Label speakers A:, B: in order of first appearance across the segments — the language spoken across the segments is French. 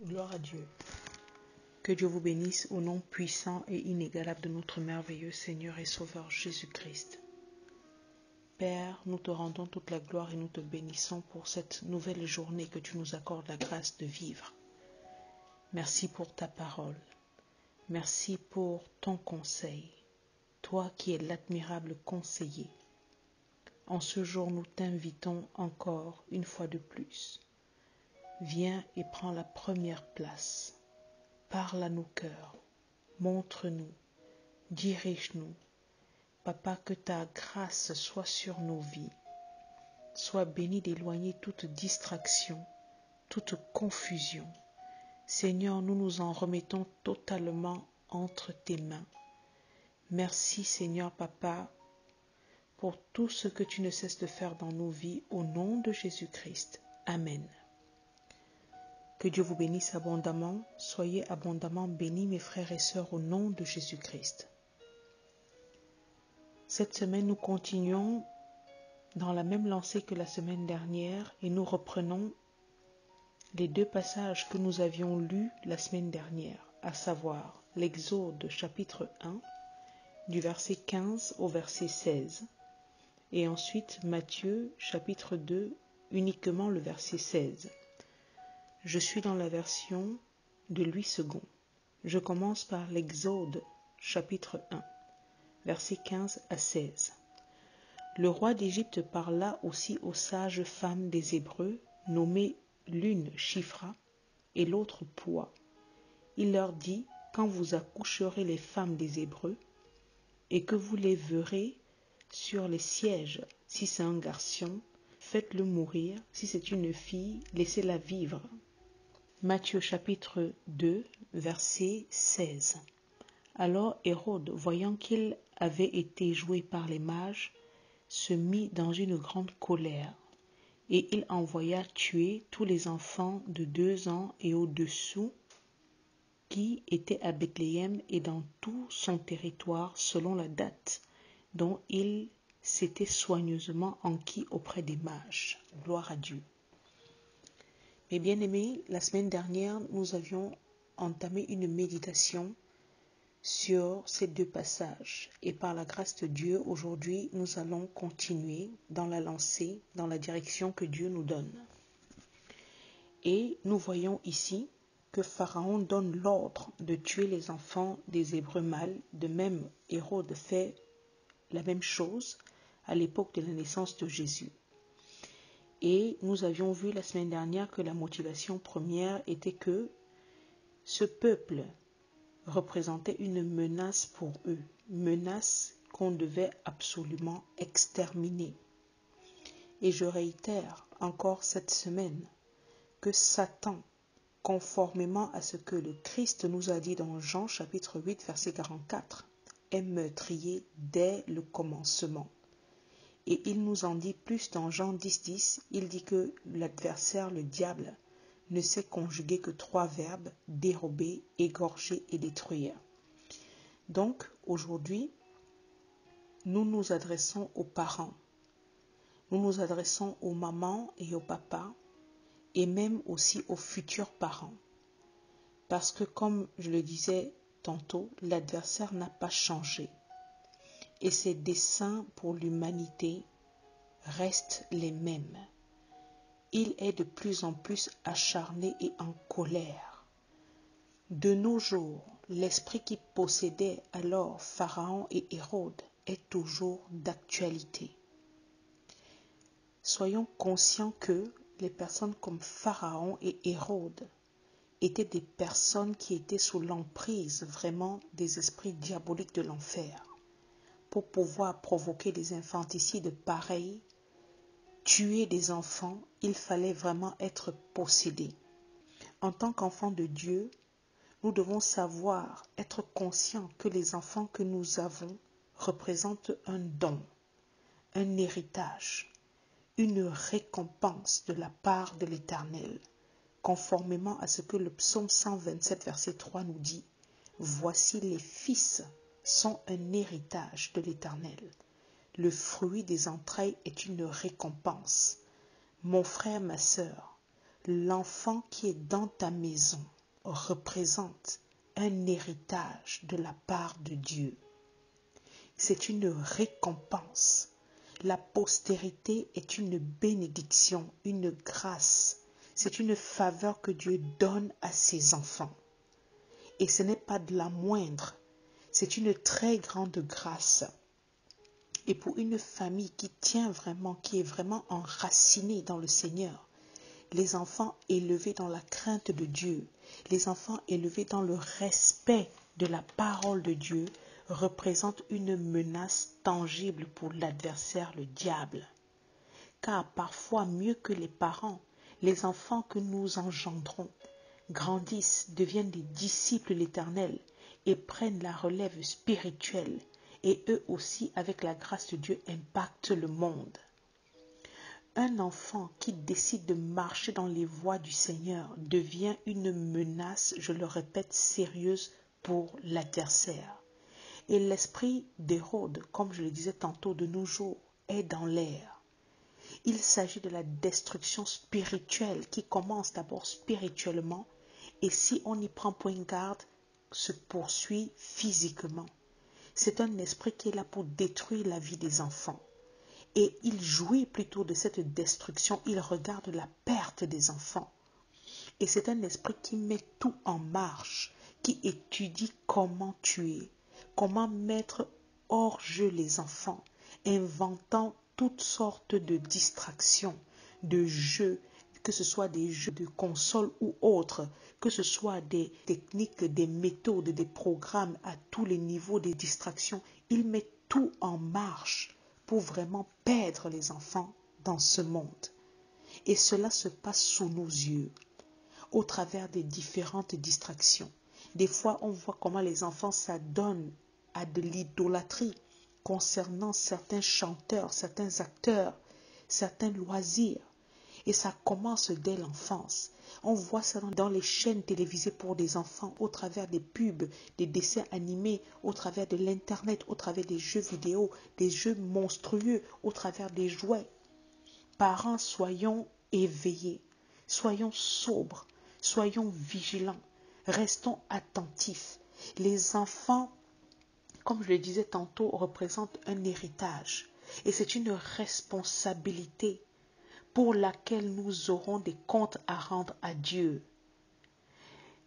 A: Gloire à Dieu. Que Dieu vous bénisse au nom puissant et inégalable de notre merveilleux Seigneur et Sauveur Jésus-Christ. Père, nous te rendons toute la gloire et nous te bénissons pour cette nouvelle journée que tu nous accordes la grâce de vivre. Merci pour ta parole. Merci pour ton conseil, toi qui es l'admirable conseiller. En ce jour, nous t'invitons encore une fois de plus. Viens et prends la première place. Parle à nos cœurs, montre-nous, dirige-nous. Papa, que ta grâce soit sur nos vies. Sois béni d'éloigner toute distraction, toute confusion. Seigneur, nous nous en remettons totalement entre tes mains. Merci Seigneur Papa pour tout ce que tu ne cesses de faire dans nos vies au nom de Jésus-Christ. Amen. Que Dieu vous bénisse abondamment. Soyez abondamment bénis mes frères et sœurs au nom de Jésus-Christ. Cette semaine, nous continuons dans la même lancée que la semaine dernière et nous reprenons les deux passages que nous avions lus la semaine dernière, à savoir l'Exode chapitre 1 du verset 15 au verset 16 et ensuite Matthieu chapitre 2 uniquement le verset 16. Je suis dans la version de Louis II. Je commence par l'Exode chapitre 1, versets 15 à 16. Le roi d'Égypte parla aussi aux sages femmes des Hébreux, nommées l'une Shifra et l'autre Poua. Il leur dit, quand vous accoucherez les femmes des Hébreux, et que vous les verrez sur les sièges, si c'est un garçon, faites-le mourir, si c'est une fille, laissez-la vivre. Matthieu chapitre 2, verset 16. Alors Hérode, voyant qu'il avait été joué par les mages, se mit dans une grande colère, et il envoya tuer tous les enfants de 2 ans et au-dessous qui étaient à Bethléem et dans tout son territoire selon la date dont il s'était soigneusement enquis auprès des mages. Gloire à Dieu. Mes bien-aimés, la semaine dernière, nous avions entamé une méditation sur ces deux passages. Et par la grâce de Dieu, aujourd'hui, nous allons continuer dans la lancée, dans la direction que Dieu nous donne. Et nous voyons ici que Pharaon donne l'ordre de tuer les enfants des Hébreux mâles. De même, Hérode fait la même chose à l'époque de la naissance de Jésus. Et nous avions vu la semaine dernière que la motivation première était que ce peuple représentait une menace pour eux, menace qu'on devait absolument exterminer. Et je réitère encore cette semaine que Satan, conformément à ce que le Christ nous a dit dans Jean chapitre 8 verset 44, est meurtrier dès le commencement. Et il nous en dit plus dans Jean 10, il dit que l'adversaire, le diable, ne sait conjuguer que 3 verbes, dérober, égorger et détruire. Donc, aujourd'hui, nous nous adressons aux parents, nous nous adressons aux mamans et aux papas, et même aussi aux futurs parents. Parce que, comme je le disais tantôt, l'adversaire n'a pas changé. Et ses desseins pour l'humanité restent les mêmes. Il est de plus en plus acharné et en colère. De nos jours, l'esprit qui possédait alors Pharaon et Hérode est toujours d'actualité. Soyons conscients que les personnes comme Pharaon et Hérode étaient des personnes qui étaient sous l'emprise vraiment des esprits diaboliques de l'enfer. Pour pouvoir provoquer des infanticides pareils, tuer des enfants, il fallait vraiment être possédé. En tant qu'enfants de Dieu, nous devons savoir, être conscients que les enfants que nous avons représentent un don, un héritage, une récompense de la part de l'Éternel, conformément à ce que le psaume 127, verset 3 nous dit. Voici les fils sont un héritage de l'Éternel. Le fruit des entrailles est une récompense. Mon frère, ma sœur, L'enfant qui est dans ta maison représente un héritage de la part de Dieu. C'est une récompense. La postérité est une bénédiction, une grâce. C'est une faveur que Dieu donne à ses enfants. Et ce n'est pas de la moindre. C'est une très grande grâce. Et pour une famille qui tient vraiment, qui est vraiment enracinée dans le Seigneur, les enfants élevés dans la crainte de Dieu, les enfants élevés dans le respect de la parole de Dieu, représentent une menace tangible pour l'adversaire, le diable. Car parfois, mieux que les parents, les enfants que nous engendrons grandissent, deviennent des disciples de l'Éternel et prennent la relève spirituelle. Et eux aussi, avec la grâce de Dieu, impactent le monde. Un enfant qui décide de marcher dans les voies du Seigneur devient une menace, je le répète, sérieuse pour l'adversaire. Et l'esprit d'Hérode, comme je le disais tantôt de nos jours, est dans l'air. Il s'agit de la destruction spirituelle qui commence d'abord spirituellement et si on n'y prend point garde, se poursuit physiquement. C'est un esprit qui est là pour détruire la vie des enfants. Et il jouit plutôt de cette destruction, il regarde la perte des enfants. Et c'est un esprit qui met tout en marche, qui étudie comment tuer, comment mettre hors jeu les enfants, inventant toutes sortes de distractions, de jeux, que ce soit des jeux de console ou autres, que ce soit des techniques, des méthodes, des programmes à tous les niveaux des distractions. Il met tout en marche pour vraiment perdre les enfants dans ce monde. Et cela se passe sous nos yeux, au travers des différentes distractions. Des fois, on voit comment les enfants s'adonnent à de l'idolâtrie concernant certains chanteurs, certains acteurs, certains loisirs. Et ça commence dès l'enfance. On voit ça dans les chaînes télévisées pour des enfants, au travers des pubs, des dessins animés, au travers de l'Internet, au travers des jeux vidéo, des jeux monstrueux, au travers des jouets. Parents, soyons éveillés, soyons sobres, soyons vigilants, restons attentifs. Les enfants, comme je le disais tantôt, représentent un héritage et c'est une responsabilité pour laquelle nous aurons des comptes à rendre à Dieu.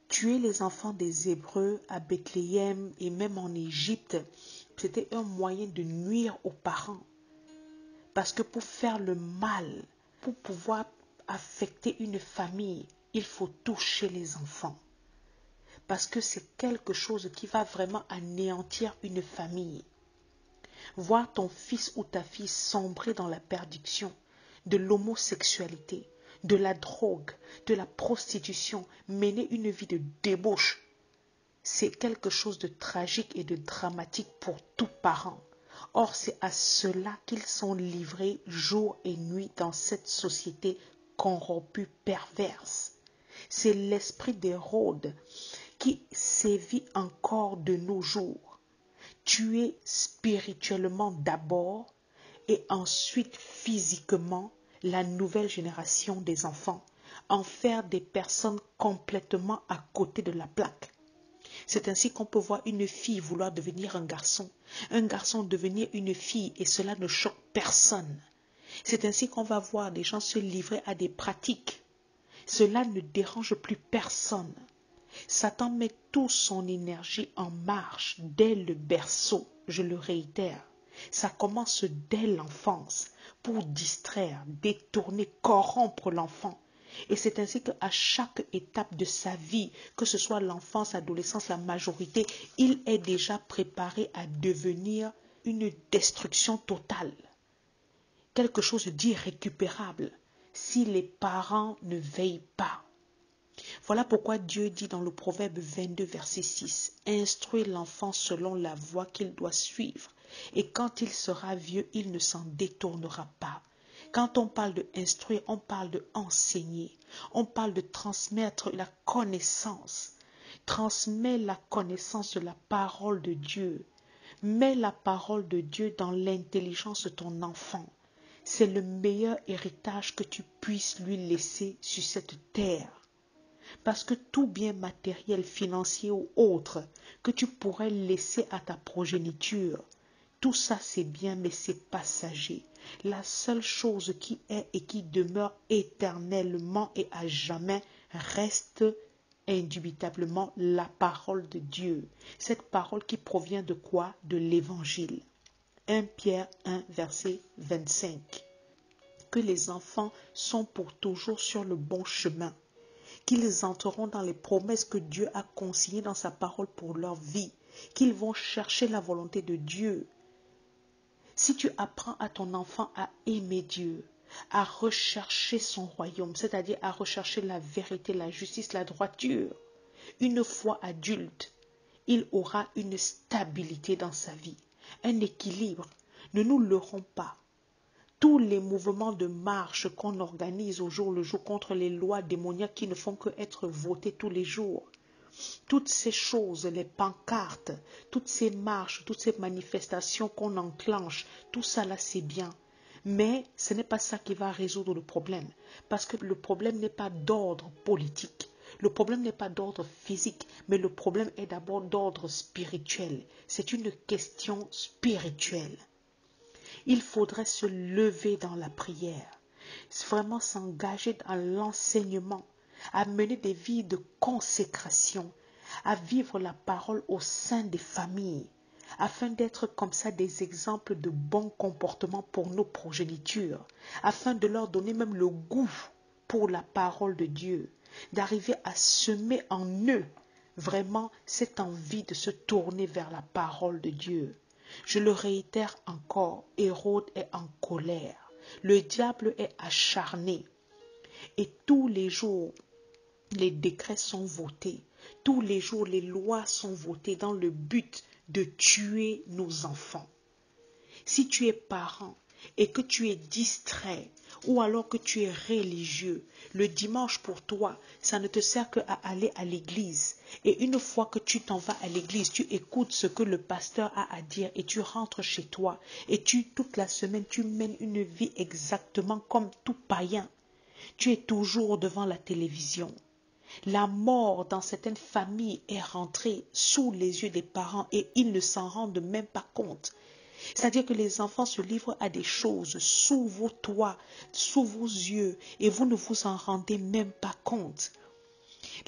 A: Tuer les enfants des Hébreux à Bethléem et même en Égypte, c'était un moyen de nuire aux parents. Parce que pour faire le mal, pour pouvoir affecter une famille, il faut toucher les enfants. Parce que c'est quelque chose qui va vraiment anéantir une famille. Voir ton fils ou ta fille sombrer dans la perdition, de l'homosexualité, de la drogue, de la prostitution, mener une vie de débauche, c'est quelque chose de tragique et de dramatique pour tout parent. Or, c'est à cela qu'ils sont livrés jour et nuit dans cette société corrompue, perverse. C'est l'esprit d'Hérode qui sévit encore de nos jours. Tuer spirituellement d'abord et ensuite physiquement la nouvelle génération des enfants, en faire des personnes complètement à côté de la plaque. C'est ainsi qu'on peut voir une fille vouloir devenir un garçon devenir une fille et cela ne choque personne. C'est ainsi qu'on va voir des gens se livrer à des pratiques. Cela ne dérange plus personne. Satan met toute son énergie en marche dès le berceau, je le réitère. Ça commence dès l'enfance pour distraire, détourner, corrompre l'enfant. Et c'est ainsi qu'à chaque étape de sa vie, que ce soit l'enfance, l'adolescence, la majorité, il est déjà préparé à devenir une destruction totale. Quelque chose d'irrécupérable si les parents ne veillent pas. Voilà pourquoi Dieu dit dans le Proverbe 22, verset 6, « Instruis l'enfant selon la voie qu'il doit suivre, et quand il sera vieux, il ne s'en détournera pas. » Quand on parle de instruire, on parle de enseigner, on parle de transmettre la connaissance. Transmets la connaissance de la parole de Dieu. Mets la parole de Dieu dans l'intelligence de ton enfant. C'est le meilleur héritage que tu puisses lui laisser sur cette terre. Parce que tout bien matériel, financier ou autre que tu pourrais laisser à ta progéniture, tout ça c'est bien, mais c'est passager. La seule chose qui est et qui demeure éternellement et à jamais reste indubitablement la parole de Dieu. Cette parole qui provient de quoi? De l'Évangile. 1 Pierre 1, verset 25. Que les enfants sont pour toujours sur le bon chemin, qu'ils entreront dans les promesses que Dieu a consignées dans sa parole pour leur vie, qu'ils vont chercher la volonté de Dieu. Si tu apprends à ton enfant à aimer Dieu, à rechercher son royaume, c'est-à-dire à rechercher la vérité, la justice, la droiture, une fois adulte, il aura une stabilité dans sa vie, un équilibre. Ne nous leurrons pas. Tous les mouvements de marche qu'on organise au jour le jour contre les lois démoniaques qui ne font que être votées tous les jours, toutes ces choses, les pancartes, toutes ces marches, toutes ces manifestations qu'on enclenche, tout ça là c'est bien. Mais ce n'est pas ça qui va résoudre le problème. Parce que le problème n'est pas d'ordre politique. Le problème n'est pas d'ordre physique, mais le problème est d'abord d'ordre spirituel. C'est une question spirituelle. Il faudrait se lever dans la prière, vraiment s'engager dans l'enseignement, à mener des vies de consécration, à vivre la parole au sein des familles, afin d'être comme ça des exemples de bon comportement pour nos progénitures, afin de leur donner même le goût pour la parole de Dieu, d'arriver à semer en eux vraiment cette envie de se tourner vers la parole de Dieu. Je le réitère encore, Hérode est en colère, le diable est acharné et tous les jours les décrets sont votés, tous les jours les lois sont votées dans le but de tuer nos enfants. Si tu es parent et que tu es distrait ou alors que tu es religieux, le dimanche pour toi, ça ne te sert qu'à aller à l'église. Et une fois que tu t'en vas à l'église, tu écoutes ce que le pasteur a à dire et tu rentres chez toi. Et toute la semaine, tu mènes une vie exactement comme tout païen. Tu es toujours devant la télévision. La mort dans certaines familles est rentrée sous les yeux des parents et ils ne s'en rendent même pas compte. C'est-à-dire que les enfants se livrent à des choses sous vos toits, sous vos yeux, et vous ne vous en rendez même pas compte.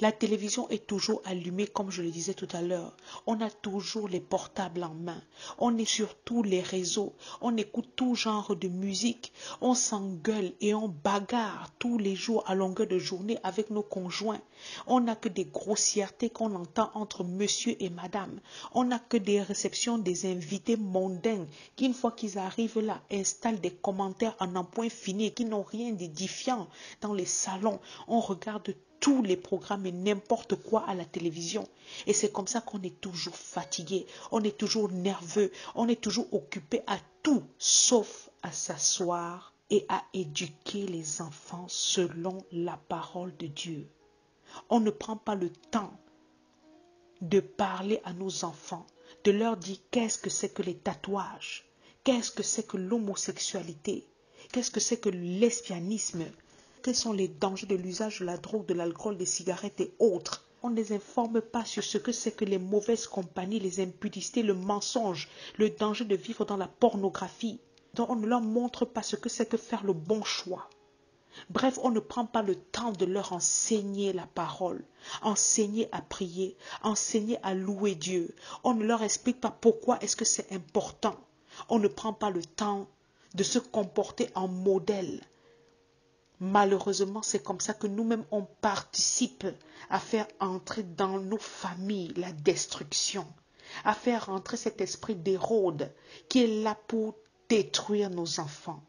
A: La télévision est toujours allumée, comme je le disais tout à l'heure. On a toujours les portables en main. On est sur tous les réseaux. On écoute tout genre de musique. On s'engueule et on bagarre tous les jours à longueur de journée avec nos conjoints. On n'a que des grossièretés qu'on entend entre monsieur et madame. On n'a que des réceptions des invités mondains qui, une fois qu'ils arrivent là, installent des commentaires en un point fini qui n'ont rien d'édifiant dans les salons. On regarde tous les programmes et n'importe quoi à la télévision. Et c'est comme ça qu'on est toujours fatigué, on est toujours nerveux, on est toujours occupé à tout, sauf à s'asseoir et à éduquer les enfants selon la parole de Dieu. On ne prend pas le temps de parler à nos enfants, de leur dire qu'est-ce que c'est que les tatouages, qu'est-ce que c'est que l'homosexualité, qu'est-ce que c'est que le lesbianisme, quels sont les dangers de l'usage de la drogue, de l'alcool, des cigarettes et autres. On ne les informe pas sur ce que c'est que les mauvaises compagnies, les impudicités, le mensonge, le danger de vivre dans la pornographie. Donc on ne leur montre pas ce que c'est que faire le bon choix. Bref, on ne prend pas le temps de leur enseigner la parole, enseigner à prier, enseigner à louer Dieu. On ne leur explique pas pourquoi est-ce que c'est important. On ne prend pas le temps de se comporter en modèle. Malheureusement, c'est comme ça que nous-mêmes, on participe à faire entrer dans nos familles la destruction, à faire entrer cet esprit d'Hérode qui est là pour détruire nos enfants.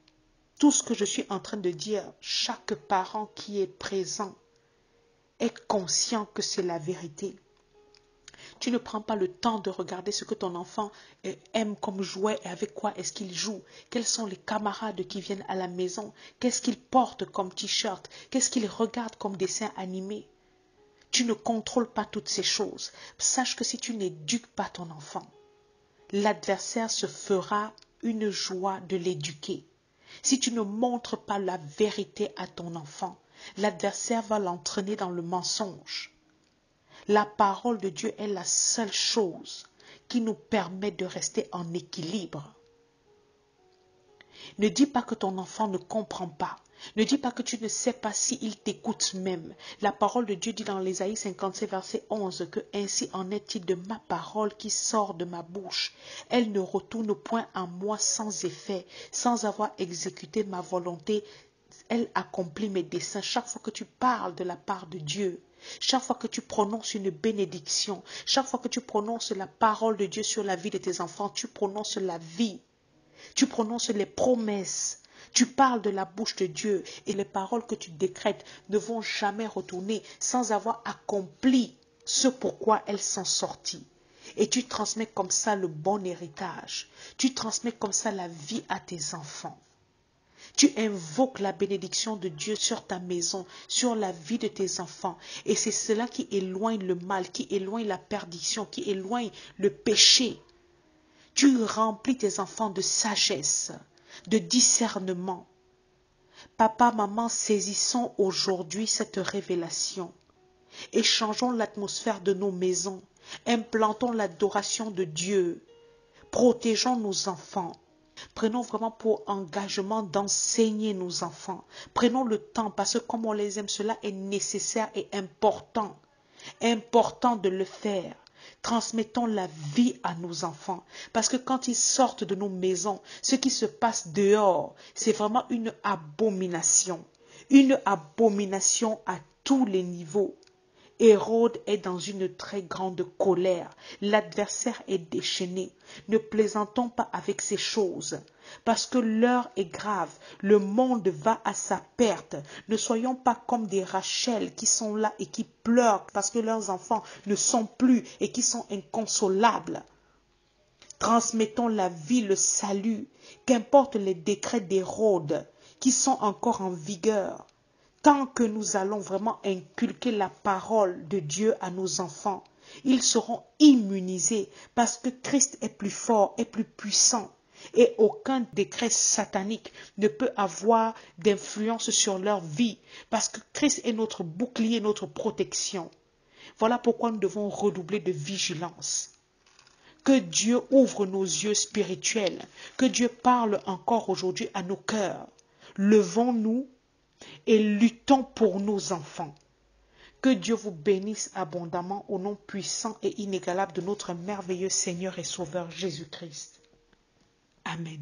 A: Tout ce que je suis en train de dire, chaque parent qui est présent est conscient que c'est la vérité. Tu ne prends pas le temps de regarder ce que ton enfant aime comme jouet et avec quoi est-ce qu'il joue. Quels sont les camarades qui viennent à la maison? Qu'est-ce qu'il porte comme t-shirt? Qu'est-ce qu'il regarde comme dessin animé? Tu ne contrôles pas toutes ces choses. Sache que si tu n'éduques pas ton enfant, l'adversaire se fera une joie de l'éduquer. Si tu ne montres pas la vérité à ton enfant, l'adversaire va l'entraîner dans le mensonge. La parole de Dieu est la seule chose qui nous permet de rester en équilibre. Ne dis pas que ton enfant ne comprend pas. Ne dis pas que tu ne sais pas s'il t'écoute même. La parole de Dieu dit dans l'Ésaïe 57, verset 11, que ainsi en est-il de ma parole qui sort de ma bouche. Elle ne retourne point à moi sans effet, sans avoir exécuté ma volonté. Elle accomplit mes desseins. Chaque fois que tu parles de la part de Dieu, chaque fois que tu prononces une bénédiction, chaque fois que tu prononces la parole de Dieu sur la vie de tes enfants, tu prononces la vie. Tu prononces les promesses. Tu parles de la bouche de Dieu et les paroles que tu décrètes ne vont jamais retourner sans avoir accompli ce pourquoi elles sont sorties. Et tu transmets comme ça le bon héritage. Tu transmets comme ça la vie à tes enfants. Tu invoques la bénédiction de Dieu sur ta maison, sur la vie de tes enfants. Et c'est cela qui éloigne le mal, qui éloigne la perdition, qui éloigne le péché. Tu remplis tes enfants de sagesse, de discernement. Papa, maman, saisissons aujourd'hui cette révélation et changeons l'atmosphère de nos maisons. Implantons l'adoration de Dieu. Protégeons nos enfants. Prenons vraiment pour engagement d'enseigner nos enfants. Prenons le temps parce que comme on les aime, cela est nécessaire et important. Important de le faire. Transmettons la vie à nos enfants. Parce que quand ils sortent de nos maisons, ce qui se passe dehors, c'est vraiment une abomination. Une abomination à tous les niveaux. Hérode est dans une très grande colère. L'adversaire est déchaîné. Ne plaisantons pas avec ces choses, parce que l'heure est grave. Le monde va à sa perte. Ne soyons pas comme des Rachel qui sont là et qui pleurent parce que leurs enfants ne sont plus et qui sont inconsolables. Transmettons la vie, le salut, qu'importe les décrets d'Hérode qui sont encore en vigueur. Tant que nous allons vraiment inculquer la parole de Dieu à nos enfants, ils seront immunisés parce que Christ est plus fort, est plus puissant. Et aucun décret satanique ne peut avoir d'influence sur leur vie parce que Christ est notre bouclier, notre protection. Voilà pourquoi nous devons redoubler de vigilance. Que Dieu ouvre nos yeux spirituels, que Dieu parle encore aujourd'hui à nos cœurs. Levons-nous et luttons pour nos enfants. Que Dieu vous bénisse abondamment au nom puissant et inégalable de notre merveilleux Seigneur et Sauveur Jésus-Christ. Amen.